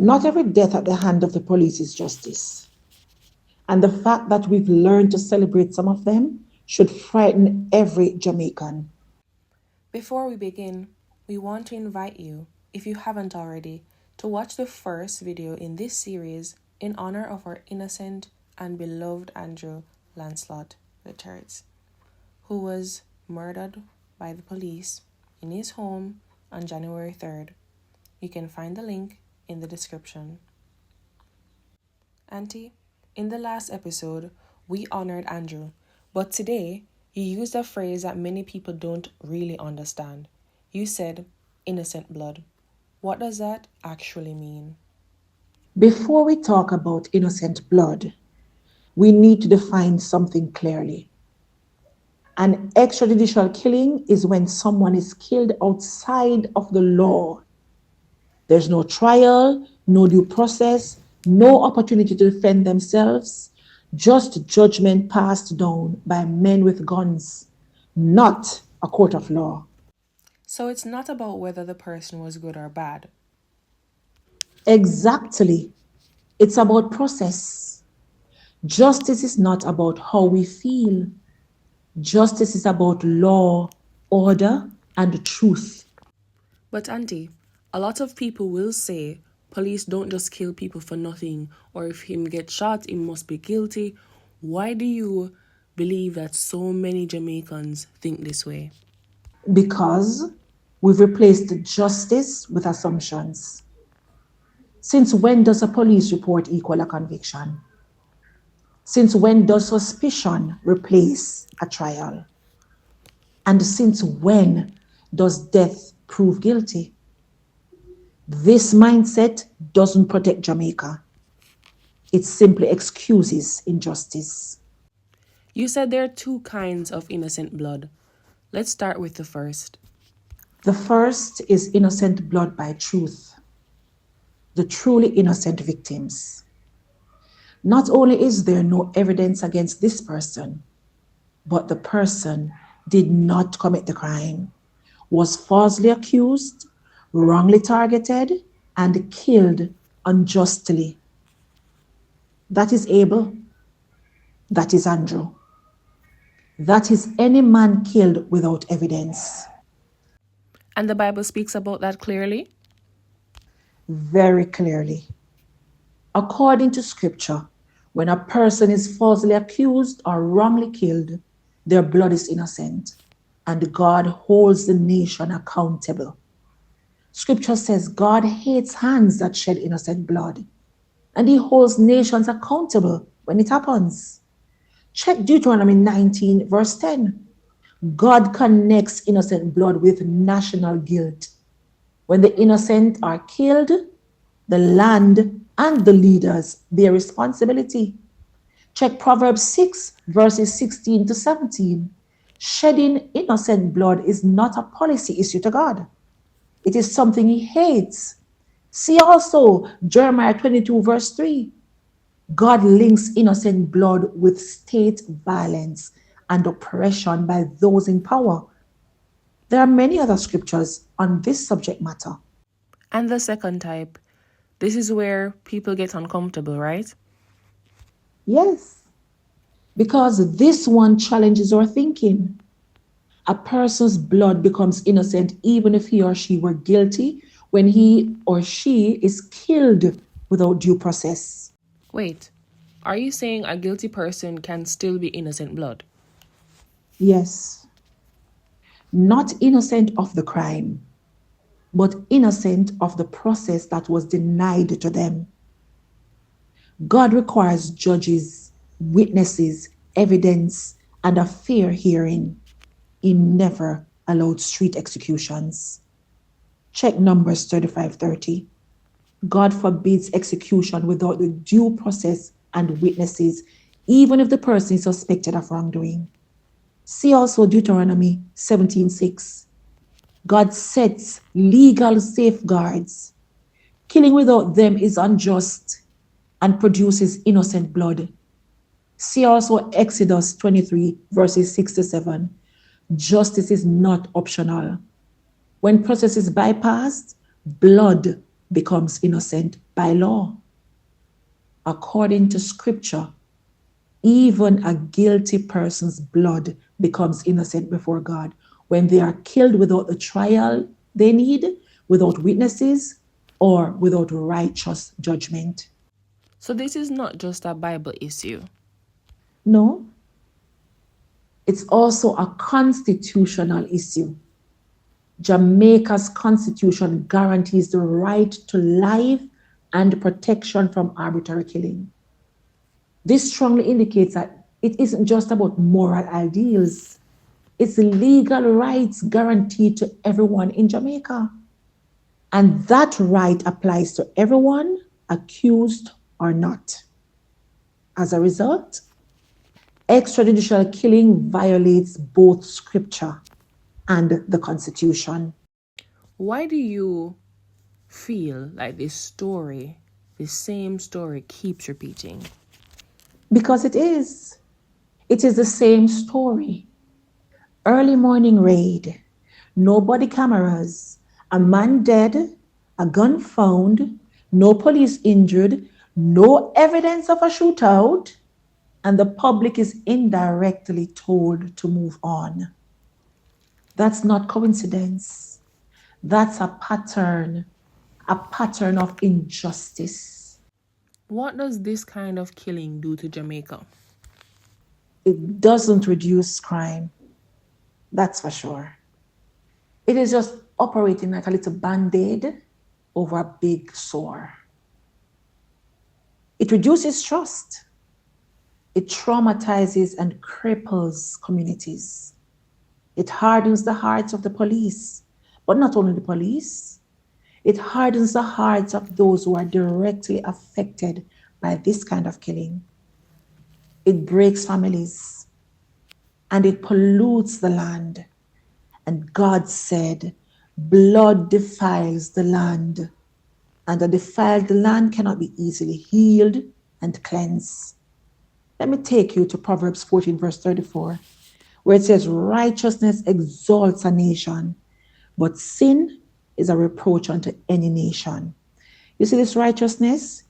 Not every death at the hand of the police is justice. And the fact that we've learned to celebrate some of them should frighten every Jamaican. Before we begin, we want to invite you, if you haven't already, to watch the first video in this series in honor of our innocent and beloved Andrew Lancelot Richards, who was murdered by the police in his home on January 3rd. You can find the link in the description. Auntie, in the last episode, we honored Andrew, but today you used a phrase that many people don't really understand. You said innocent blood. What does that actually mean? Before we talk about innocent blood, we need to define something clearly. An extrajudicial killing is when someone is killed outside of the law. There's no trial, no due process, no opportunity to defend themselves, just judgment passed down by men with guns, not a court of law. So it's not about whether the person was good or bad. Exactly. It's about process. Justice is not about how we feel. Justice is about law, order, and truth. But Auntie, a lot of people will say police don't just kill people for nothing, or if him get shot, he must be guilty. Why do you believe that so many Jamaicans think this way? Because we've replaced justice with assumptions. Since when does a police report equal a conviction? Since when does suspicion replace a trial? And since when does death prove guilty? This mindset doesn't protect Jamaica. It simply excuses injustice. You said there are two kinds of innocent blood. Let's start with the first. The first is innocent blood by truth, the truly innocent victims. Not only is there no evidence against this person, but the person did not commit the crime, was falsely accused, wrongly targeted, and killed unjustly. That is Abel. That is Andrew. That is any man killed without evidence. And the Bible speaks about that clearly? Very clearly. According to scripture, when a person is falsely accused or wrongly killed, their blood is innocent, and God holds the nation accountable. Scripture says God hates hands that shed innocent blood, and he holds nations accountable when it happens. Check Deuteronomy 19, verse 10. God connects innocent blood with national guilt. When the innocent are killed, the land and the leaders bear responsibility. Check Proverbs 6, verses 16 to 17. Shedding innocent blood is not a policy issue to God. It is something he hates. See also Jeremiah 22, verse 3. God links innocent blood with state violence and oppression by those in power. There are many other scriptures on this subject matter. And the second type, this is where people get uncomfortable, right? Yes, because this one challenges our thinking. A person's blood becomes innocent even if he or she were guilty when he or she is killed without due process. Wait, are you saying a guilty person can still be innocent blood? Yes, not innocent of the crime, but innocent of the process that was denied to them. God requires judges, witnesses, evidence, and a fair hearing. He never allowed street executions. Check Numbers 35:30. God forbids execution without the due process and witnesses, even if the person is suspected of wrongdoing. See also Deuteronomy 17:6. God sets legal safeguards. Killing without them is unjust and produces innocent blood. See also Exodus 23, verses 6 to 7. Justice is not optional. When process is bypassed, blood becomes innocent by law. According to scripture, even a guilty person's blood becomes innocent before God when they are killed without the trial they need, without witnesses, or without righteous judgment. So this is not just a Bible issue. No, it's also a constitutional issue. Jamaica's constitution guarantees the right to life and protection from arbitrary killing. This strongly indicates that it isn't just about moral ideals, it's legal rights guaranteed to everyone in Jamaica. And that right applies to everyone, accused or not. As a result, extrajudicial killing violates both scripture and the Constitution. Why do you feel like this same story keeps repeating? Because it is. It is the same story. Early morning raid, no body cameras, a man dead, a gun found, no police injured, no evidence of a shootout, and the public is indirectly told to move on. That's not coincidence. That's a pattern of injustice. What does this kind of killing do to Jamaica? It doesn't reduce crime, that's for sure. It is just operating like a little band-aid over a big sore. It reduces trust. It traumatizes and cripples communities. It hardens the hearts of the police, but not only the police. It hardens the hearts of those who are directly affected by this kind of killing. It breaks families and it pollutes the land. And God said, blood defiles the land, and a defiled land cannot be easily healed and cleansed. Let me take you to Proverbs 14, verse 34, where it says, righteousness exalts a nation, but sin is a reproach unto any nation. You see this righteousness?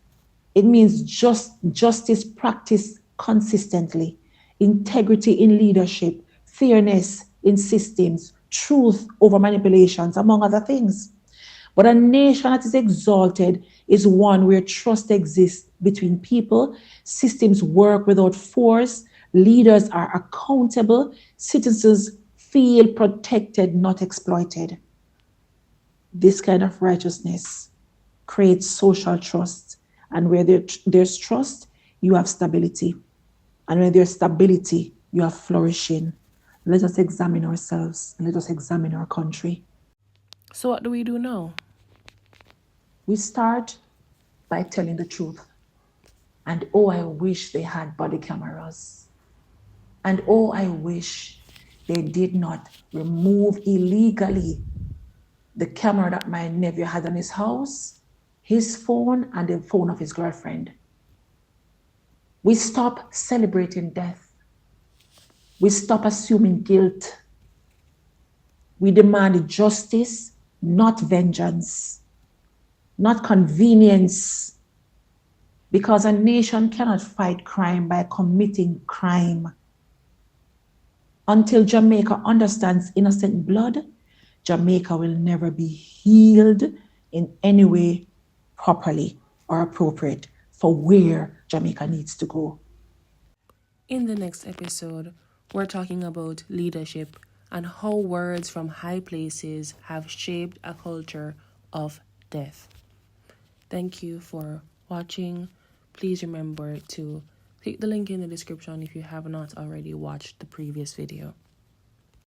It means justice practiced consistently, integrity in leadership, fairness in systems, truth over manipulations, among other things. But a nation that is exalted is one where trust exists between people, systems work without force, leaders are accountable, citizens feel protected, not exploited. This kind of righteousness creates social trust. And where there's trust, you have stability. And when there's stability, you have flourishing. Let us examine ourselves and let us examine our country. So what do we do now? We start by telling the truth. And oh, I wish they had body cameras. And oh, I wish they did not remove illegally the camera that my nephew had in his house, his phone, and the phone of his girlfriend. We stop celebrating death. We stop assuming guilt. We demand justice, not vengeance, not convenience, because a nation cannot fight crime by committing crime. Until Jamaica understands innocent blood, Jamaica will never be healed in any way properly or appropriate for where Jamaica needs to go. In the next episode, we're talking about leadership and how words from high places have shaped a culture of death. Thank you for watching. Please remember to click the link in the description if you have not already watched the previous video.